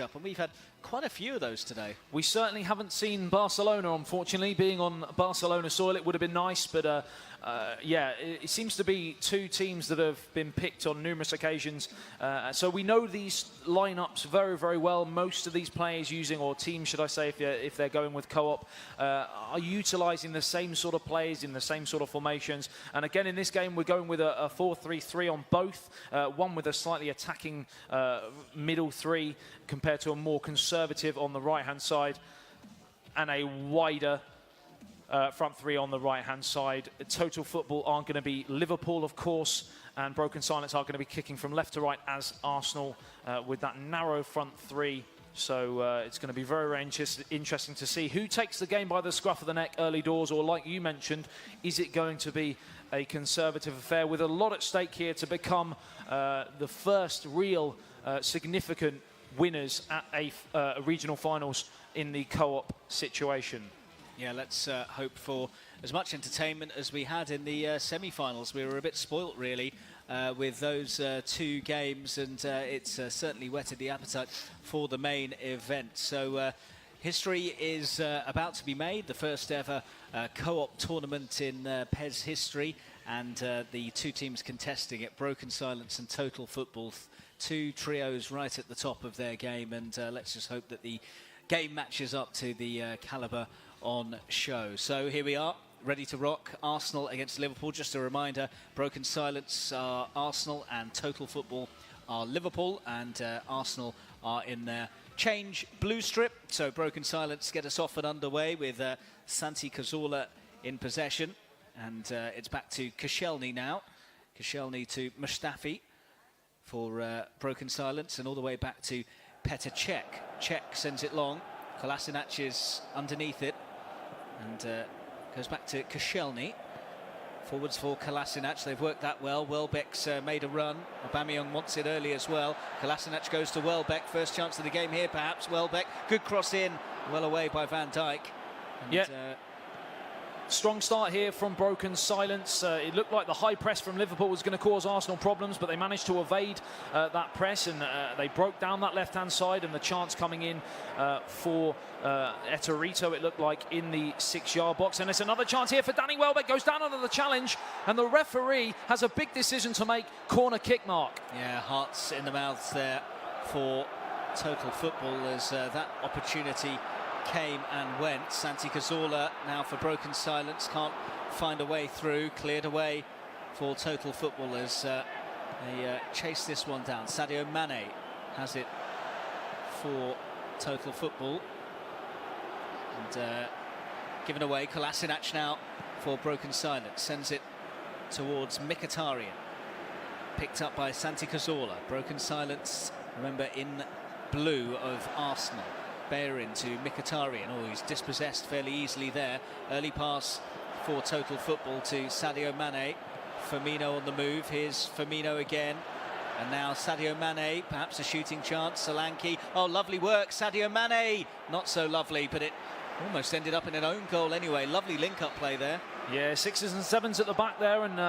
up, and we've had quite a few of those today. We certainly haven't seen Barcelona, unfortunately. Being on Barcelona soil, it would have been nice, but yeah, it seems to be two teams that have been picked on numerous occasions. So we know these lineups very, very well. Most of these players using, or teams, should I say, if they're going with co-op, are utilising the same sort of players in the same sort of formations. And again, in this game, we're going with a 4-3-3 on both. One with a slightly attacking middle three compared to a more conservative on the right-hand side, and a wider front three on the right-hand side. Total Football are going to be Liverpool, of course, and Broken Silence are going to be kicking from left to right as Arsenal with that narrow front three. So it's going to be very, very interesting to see who takes the game by the scruff of the neck early doors, or like you mentioned, is it going to be a conservative affair with a lot at stake here to become the first real significant winners at a regional finals in the co-op situation. Yeah, let's hope for as much entertainment as we had in the semi-finals. We were a bit spoilt, really, with those two games, and it's certainly whetted the appetite for the main event. So history is about to be made, the first ever co-op tournament in PES history, and the two teams contesting it, Broken Silence and Total Football. Two trios right at the top of their game, and let's just hope that the game matches up to the calibre on show. So here we are, ready to rock. Arsenal against Liverpool. Just a reminder, Broken Silence are Arsenal and Total Football are Liverpool, and Arsenal are in their change blue strip. So Broken Silence get us off and underway with Santi Cazorla in possession, and it's back to Koscielny now. Koscielny to Mustafi for Broken Silence, and all the way back to Petr Cech. Cech sends it long. Kolasinac is underneath it, and goes back to Koscielny. Forwards for Kolasinac. They've worked that well. Welbeck's made a run. Aubameyang wants it early as well. Kolasinac goes to Welbeck. First chance of the game here, perhaps. Welbeck, good cross in, well away by Van Dijk. And, yeah. Strong start here from Broken Silence. It looked like the high press from Liverpool was going to cause Arsenal problems, but they managed to evade that press, and they broke down that left-hand side, and the chance coming in for Eterito, it looked like, in the 6-yard box. And it's another chance here for Danny Welbeck, goes down under the challenge, and the referee has a big decision to make, corner kick mark. Yeah, hearts in the mouths there for Total Football as that opportunity came and went. Santi Cazorla now for Broken Silence, can't find a way through, cleared away for Total Football as they chase this one down. Sadio Mane has it for Total Football, and given away. Kolasinac now for Broken Silence, sends it towards Mkhitaryan, picked up by Santi Cazorla. Broken Silence, remember, in blue of Arsenal. Bellerin to Mkhitaryan. Oh, he's dispossessed fairly easily there. Early pass for Total Football to Sadio Mane. Firmino on the move. Here's Firmino again. And now Sadio Mane, perhaps a shooting chance. Solanke. Oh, lovely work, Sadio Mane. Not so lovely, but it almost ended up in an own goal anyway. Lovely link-up play there. Yeah, 6s and 7s at the back there, and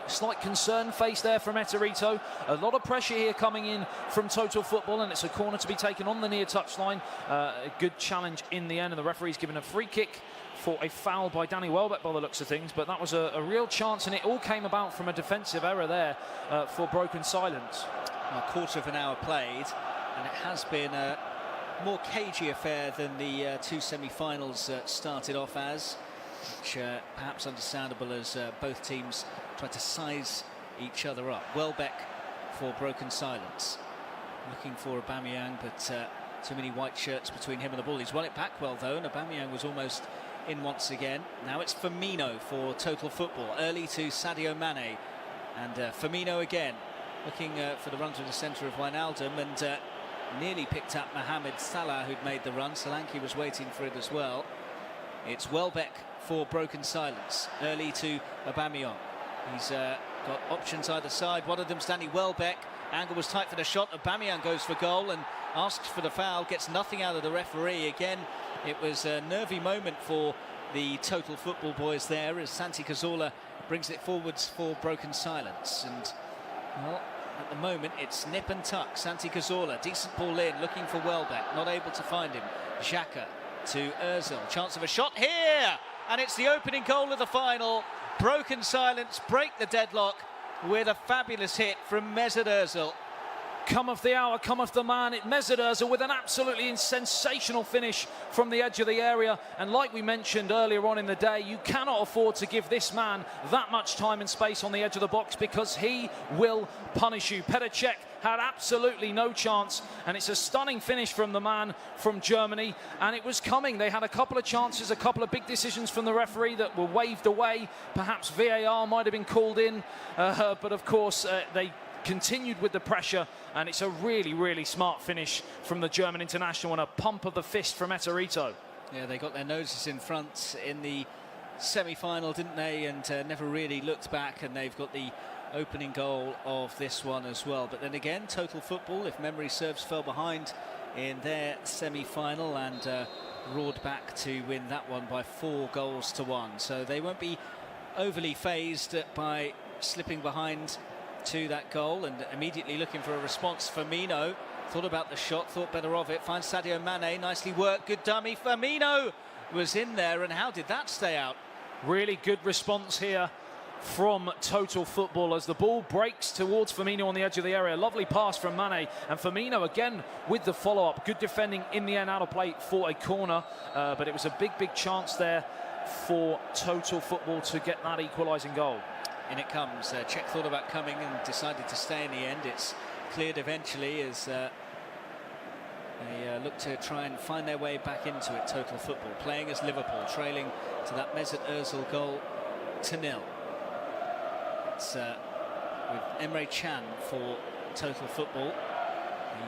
slight concern face there from Eterito. A lot of pressure here coming in from Total Football, and it's a corner to be taken on the near touchline. A good challenge in the end, and the referee's given a free kick for a foul by Danny Welbeck by the looks of things, but that was a real chance, and it all came about from a defensive error there for Broken Silence. A quarter of an hour played, and it has been a more cagey affair than the two semi-finals started off as, which perhaps understandable as both teams try to size each other up. Welbeck for Broken Silence, looking for Aubameyang, but too many white shirts between him and the ball. He's won it back well though, and Aubameyang was almost in once again. Now it's Firmino for Total Football, early to Sadio Mane, and Firmino again, looking for the run to the centre of Wijnaldum, and nearly picked up Mohamed Salah, who'd made the run. Solanke was waiting for it as well. It's Welbeck for Broken Silence, early to Aubameyang. He's got options either side. One of them's Danny Welbeck. Angle was tight for the shot. Aubameyang goes for goal and asks for the foul, gets nothing out of the referee. Again, it was a nervy moment for the Total Football boys there as Santi Cazorla brings it forwards for Broken Silence. And, well, at the moment it's nip and tuck. Santi Cazorla, decent ball in, looking for Welbeck, not able to find him. Xhaka to Ozil, chance of a shot here, and it's the opening goal of the final. Broken silence, break the deadlock with a fabulous hit from Mesut Ozil. Come of the hour, come of the man. Mesut Ozil with an absolutely sensational finish from the edge of the area. And like we mentioned earlier on in the day, you cannot afford to give this man that much time and space on the edge of the box, because he will punish you. Petr Cech had absolutely no chance, and it's a stunning finish from the man from Germany, and it was coming. They had a couple of chances, a couple of big decisions from the referee that were waved away. Perhaps VAR might have been called in, but of course they continued with the pressure, and it's a really, really smart finish from the German international and a pump of the fist from Eterito. Yeah, they got their noses in front in the semi-final, didn't they, and never really looked back, and they've got the opening goal of this one as well. But then again, Total Football, if memory serves, fell behind in their semi-final and roared back to win that one by 4-1. So they won't be overly phased by slipping behind to that goal, and immediately looking for a response. Firmino thought about the shot, thought better of it, finds Sadio Mane, nicely worked, good dummy. Firmino was in there, and how did that stay out? Really good response here from Total Football as the ball breaks towards Firmino on the edge of the area. Lovely pass from Mane, and Firmino again with the follow-up. Good defending in the end, out of play for a corner, but it was a big chance there for Total Football to get that equalising goal. In it comes. Cech thought about coming and decided to stay in the end. It's cleared eventually as they look to try and find their way back into it. Total Football playing as Liverpool, trailing to that Mesut Ozil goal to 0. It's with Emre Can for Total Football,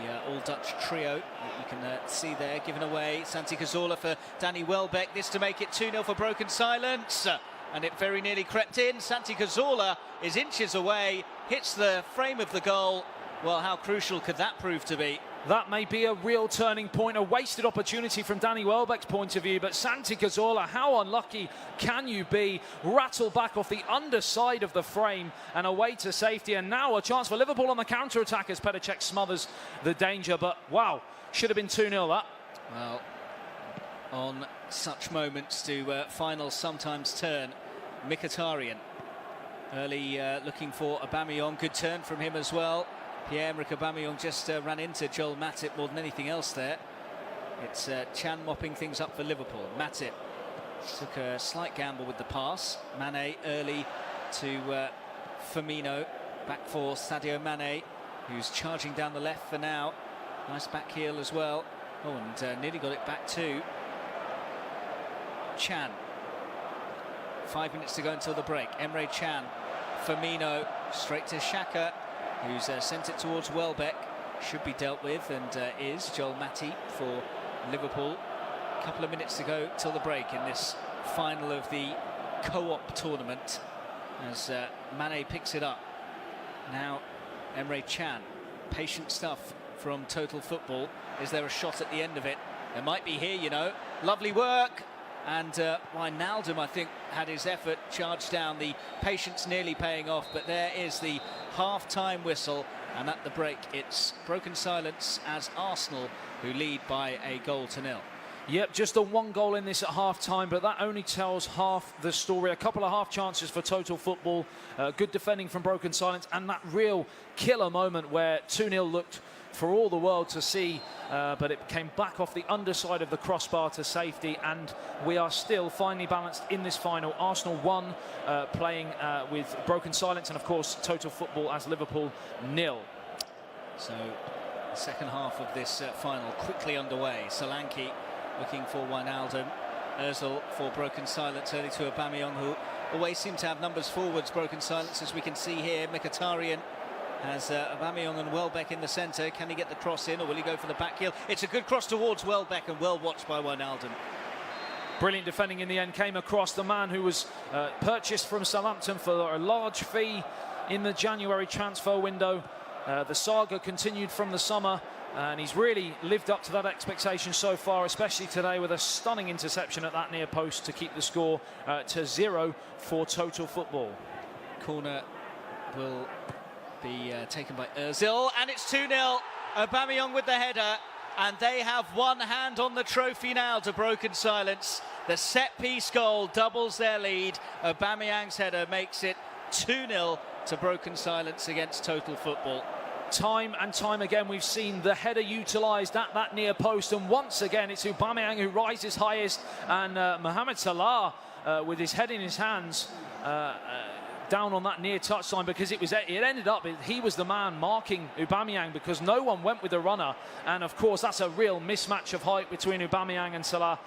the all-Dutch trio that you can see there, given away. Santi Cazorla for Danny Welbeck, this to make it 2-0 for broken silence. And it very nearly crept in. Santi Cazorla is inches away, hits the frame of the goal. Well, how crucial could that prove to be? That may be a real turning point, a wasted opportunity from Danny Welbeck's point of view, but Santi Cazorla, how unlucky can you be? Rattle back off the underside of the frame and away to safety, and now a chance for Liverpool on the counter-attack as Petr Cech smothers the danger, but wow, should have been 2-0 that. Well, on such moments do finals sometimes turn. Mkhitaryan early looking for Aubameyang, good turn from him as well. Pierre-Emerick Aubameyang just ran into Joel Matip more than anything else there. It's Can mopping things up for Liverpool. Matip took a slight gamble with the pass. Mane early to Firmino, back for Sadio Mane, who's charging down the left for now. Nice back heel as well. Oh, and nearly got it back to Can. 5 minutes to go until the break. Emre Can, Firmino, straight to Xhaka, who's sent it towards Welbeck. Should be dealt with, and is Joel Matip for Liverpool. A couple of minutes to go till the break in this final of the co-op tournament, as Mane picks it up. Now Emre Can, patient stuff from Total Football. Is there a shot at the end of it? There might be here, you know. Lovely work. And Wijnaldum, I think, had his effort charged down. The patience nearly paying off, but there is the half-time whistle, and at the break it's broken silence as Arsenal, who lead by a 1-0. Yep, just a 1 goal in this at half-time, but that only tells half the story. A couple of half chances for Total Football, good defending from broken silence, and that real killer moment where 2-0 looked for all the world to see, but it came back off the underside of the crossbar to safety, and we are still finely balanced in this final. Arsenal 1, playing with broken silence, and of course Total Football as Liverpool 0. So the second half of this final quickly underway. Solanke looking for Wijnaldum. Ozil for broken silence early to Aubameyang, who always seem to have numbers forwards. Broken silence, as we can see here. Mkhitaryan has Aubameyang and Welbeck in the centre. Can he get the cross in, or will he go for the back heel? It's a good cross towards Welbeck, and well watched by Wijnaldum. Brilliant defending in the end. Came across the man who was purchased from Southampton for a large fee in the January transfer window. The saga continued from the summer, and he's really lived up to that expectation so far, especially today with a stunning interception at that near post to keep the score to 0 for Total Football. Corner will be taken by Ozil, and it's 2-0. Aubameyang with the header, and they have one hand on the trophy now to broken silence. The set-piece goal doubles their lead. Aubameyang's header makes it 2-0 to broken silence against Total Football. Time and time again, we've seen the header utilised at that near post, and once again, it's Aubameyang who rises highest, and Mohamed Salah with his head in his hands down on that near touchline, because it ended up he was the man marking Aubameyang because no one went with the runner, and of course that's a real mismatch of height between Aubameyang and Salah,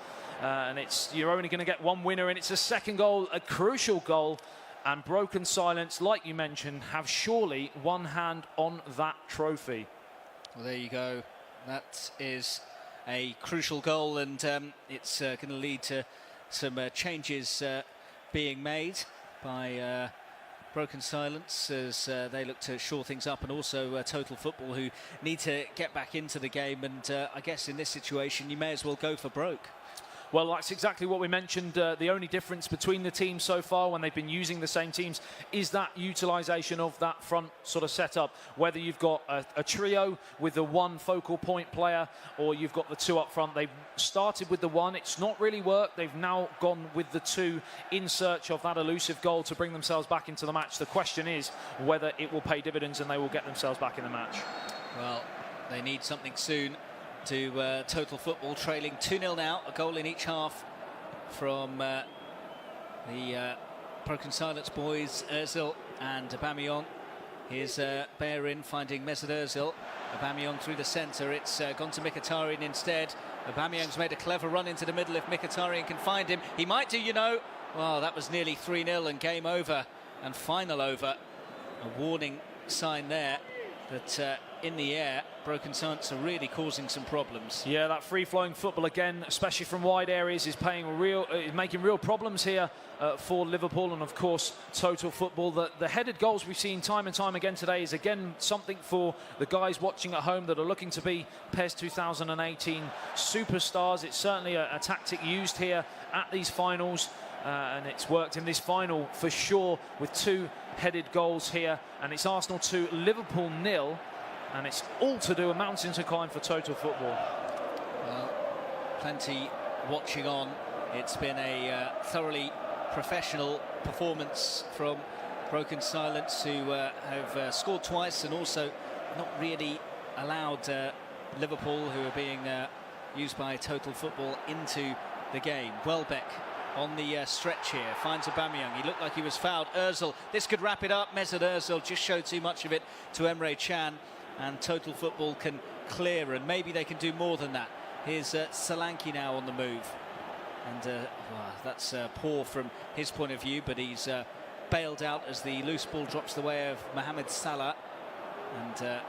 and you're only going to get one winner, and it's a second goal, a crucial goal. And broken silence, like you mentioned, have surely one hand on that trophy. Well, there you go. That is a crucial goal, and it's going to lead to some changes being made by broken silence as they look to shore things up, and also Total Football, who need to get back into the game. And I guess in this situation, you may as well go for broke. Well, that's exactly what we mentioned. The only difference between the teams so far, when they've been using the same teams, is that utilisation of that front sort of setup. Whether you've got a trio with the one focal point player, or you've got the two up front. They've started with the one. It's not really worked. They've now gone with the two in search of that elusive goal to bring themselves back into the match. The question is whether it will pay dividends and they will get themselves back in the match. Well, they need something soon. To Total Football, trailing 2-0 now, a goal in each half from the broken silence boys, Ozil and Aubameyang. Here's Bellerin finding Mesut Ozil. Aubameyang through the centre, it's gone to Mkhitaryan instead. Aubameyang's made a clever run into the middle if Mkhitaryan can find him. He might do, you know. Well, that was nearly 3-0 and game over and final over. A warning sign there that in the air, broken silence are really causing some problems. Yeah, that free-flowing football again, especially from wide areas, is making real problems here for Liverpool, and of course Total Football. The headed goals we've seen time and time again today is again something for the guys watching at home that are looking to be PES 2018 superstars. It's certainly a tactic used here at these finals, and it's worked in this final for sure with two headed goals here, and it's Arsenal 2, Liverpool 0. And it's all to do, a mountain to climb for Total Football. Well, plenty watching on. It's been a thoroughly professional performance from broken silence, who have scored twice and also not really allowed Liverpool, who are being used by Total Football, into the game. Welbeck on the stretch here, finds Aubameyang. He looked like he was fouled. Ozil, this could wrap it up. Mesut Ozil just showed too much of it to Emre Can, and Total Football can clear, and maybe they can do more than that. Here's Solanke now on the move, and well, that's poor from his point of view, but he's bailed out as the loose ball drops the way of Mohamed Salah, and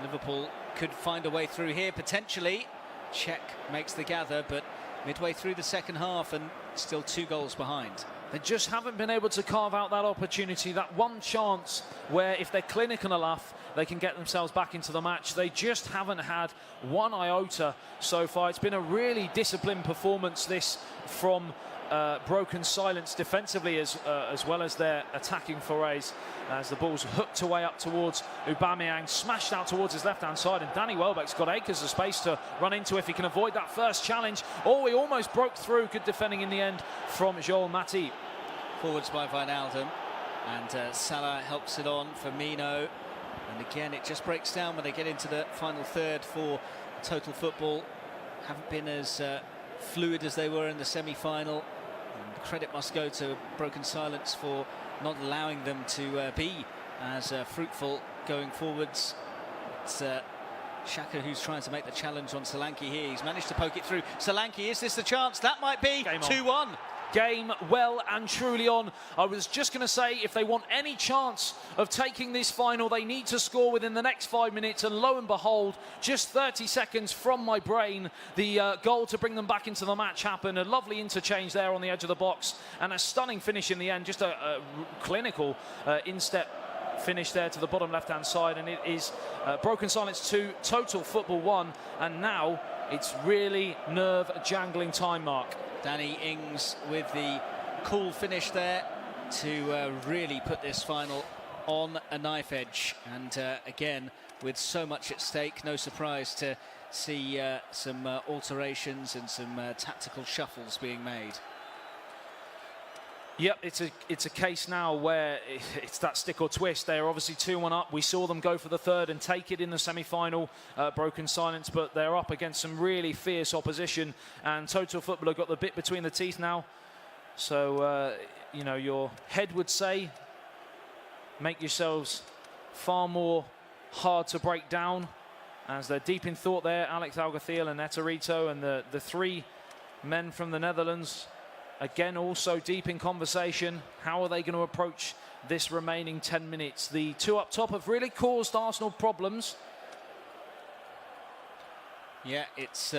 Liverpool could find a way through here potentially. Cech makes the gather, but midway through the second half and still 2 goals behind. They just haven't been able to carve out that opportunity, that one chance where if they're clinical enough, they can get themselves back into the match. They just haven't had one iota so far. It's been a really disciplined performance, this, from broken silence defensively as well as their attacking forays, as the ball's hooked away up towards Aubameyang, smashed out towards his left-hand side, and Danny Welbeck's got acres of space to run into if he can avoid that first challenge. Oh, he almost broke through. Good defending in the end from Joel Matip. Forwards by Wijnaldum, and Salah helps it on for Firmino, and again it just breaks down when they get into the final third for Total Football. Haven't been as fluid as they were in the semi-final. Credit must go to broken silence for not allowing them to be as fruitful going forwards. It's Xhaka who's trying to make the challenge on Solanke here. He's managed to poke it through. Solanke, is this the chance? That might be 2-1. Game well and truly on. I was just going to say, if they want any chance of taking this final, they need to score within the next 5 minutes, and lo and behold, just 30 seconds from my brain, the goal to bring them back into the match happened. A lovely interchange there on the edge of the box, and a stunning finish in the end. Just a clinical instep finish there to the bottom left-hand side, and it is broken silence 2, Total Football 1, and now it's really nerve-jangling time, Mark. Danny Ings with the cool finish there to really put this final on a knife edge. And again, with so much at stake, no surprise to see some alterations and some tactical shuffles being made. Yep, it's a case now where it's that stick or twist. They're obviously 2-1 up. We saw them go for the third and take it in the semi-final, broken silence, but they're up against some really fierce opposition, and Total Football have got the bit between the teeth now. So, you know, your head would say, make yourselves far more hard to break down, as they're deep in thought there. Alex Alguacil and Eterito and the three men from the Netherlands, again, also deep in conversation. How are they going to approach this remaining 10 minutes? The two up top have really caused Arsenal problems. Yeah, it's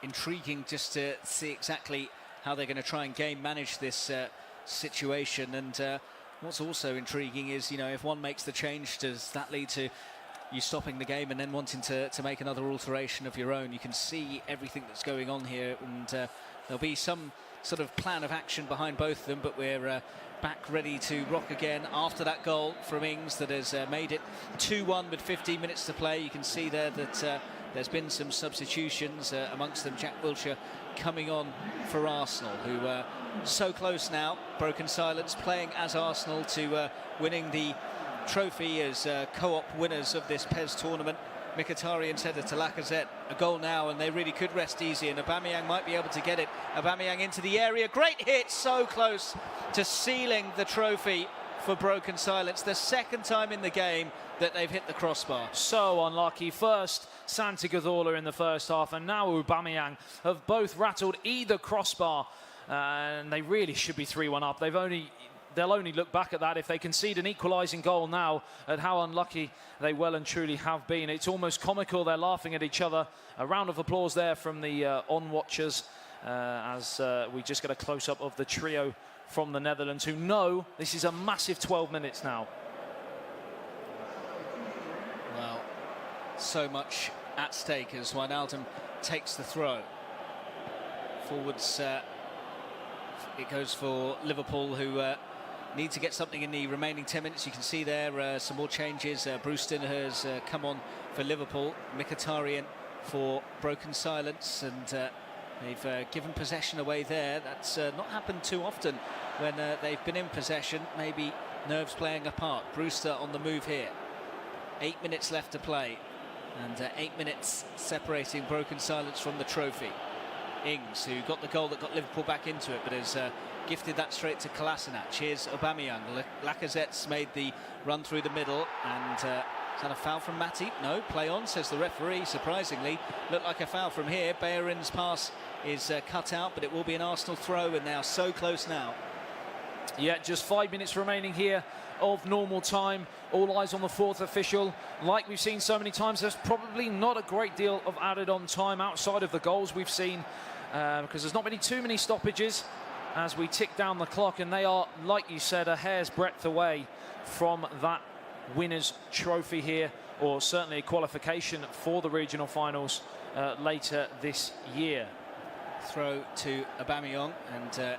intriguing just to see exactly how they're going to try and game manage this situation. And what's also intriguing is, you know, if one makes the change, does that lead to you stopping the game and then wanting to make another alteration of your own? You can see everything that's going on here, and there'll be some sort of plan of action behind both of them, but we're back ready to rock again after that goal from Ings that has made it 2-1 with 15 minutes to play. You can see there that there's been some substitutions, amongst them Jack Wilshere coming on for Arsenal, who are so close now, broken silence, playing as Arsenal to winning the trophy as co-op winners of this PES tournament. Mkhitaryan's header to Lacazette, a goal now, and they really could rest easy, and Aubameyang might be able to get it. Aubameyang into the area, great hit, so close to sealing the trophy for broken silence. The second time in the game that they've hit the crossbar. So unlucky. First Santi Cazorla in the first half, and now Aubameyang have both rattled either crossbar, and they really should be 3-1 up. They'll only look back at that if they concede an equalising goal now, at how unlucky they well and truly have been. It's almost comical. They're laughing at each other. A round of applause there from the on-watchers as we just get a close-up of the trio from the Netherlands, who know this is a massive 12 minutes now. Well, so much at stake as Wijnaldum takes the throw. Forwards, it goes for Liverpool, who need to get something in the remaining 10 minutes. You can see there some more changes. Brewster has come on for Liverpool. Mkhitaryan for broken silence, and they've given possession away there. That's not happened too often when they've been in possession. Maybe nerves playing a part. Brewster on the move here. 8 minutes left to play, and 8 minutes separating broken silence from the trophy. Ings, who got the goal that got Liverpool back into it, but has gifted that straight to Kolasinac. Here's Aubameyang. Lacazette's made the run through the middle, and is that a foul from Matip? No, play on, says the referee. Surprisingly, looked like a foul from here. Bellerin's pass is cut out, but it will be an Arsenal throw, and they are so close now. Yeah, just 5 minutes remaining here of normal time. All eyes on the fourth official. Like we've seen so many times, there's probably not a great deal of added on time outside of the goals we've seen, because there's not too many stoppages as we tick down the clock, and they are, like you said, a hair's breadth away from that winner's trophy here, or certainly a qualification for the regional finals later this year. Throw to Aubameyang, and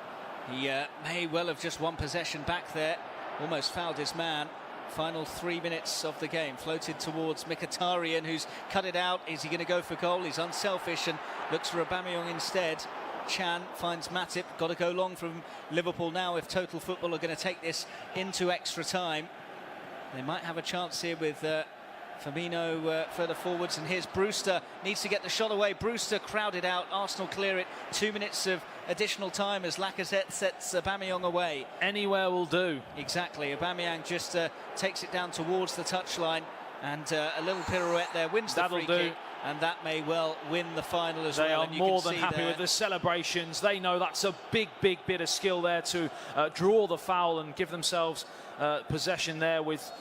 he may well have just won possession back there. Almost fouled his man. Final 3 minutes of the game. Floated towards Mkhitaryan, who's cut it out. Is he going to go for goal? He's unselfish and looks for Aubameyang instead. Chan finds Matip. Got to go long from Liverpool now if Total Football are going to take this into extra time. They might have a chance here with Firmino further forwards, and here's Brewster, needs to get the shot away. Brewster crowded out. Arsenal clear it. 2 minutes of additional time as Lacazette sets Aubameyang away. Anywhere will do. Exactly. Aubameyang just takes it down towards the touchline, and a little pirouette there wins the free kick, and that may well win the final as well. They are more than happy with the celebrations. They know that's a big bit of skill there to draw the foul and give themselves possession there with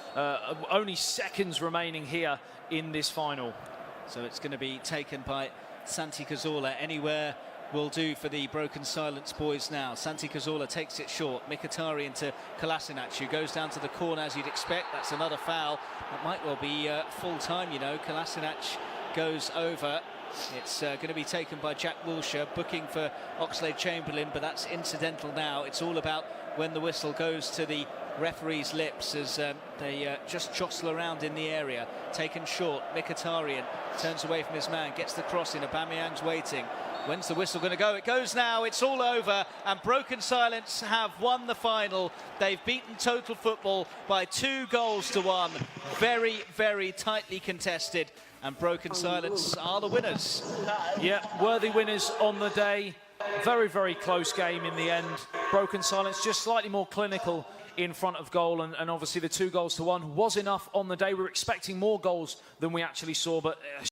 only seconds remaining here in this final. So it's going to be taken by Santi Cazorla. Anywhere will do for the broken silence boys now. Santi Cazorla takes it short. Mkhitaryan to Kolasinac, who goes down to the corner as you'd expect. That's another foul. That might well be full time, you know. Kolasinac goes over. It's going to be taken by Jack Wilshere, booking for Oxlade-Chamberlain, but that's incidental now. It's all about when the whistle goes to the referee's lips as they just jostle around in the area. Taken short, Mkhitaryan turns away from his man, gets the cross in, Aubameyang's waiting. When's the whistle going to go? It goes now, it's all over, and Broken Silence have won the final. They've beaten Total Football by 2-1. Very, very tightly contested, and Broken Silence are the winners. Yeah, worthy winners on the day. Very, very close game in the end. Broken Silence just slightly more clinical in front of goal, and obviously the 2-1 was enough on the day. We were expecting more goals than we actually saw, but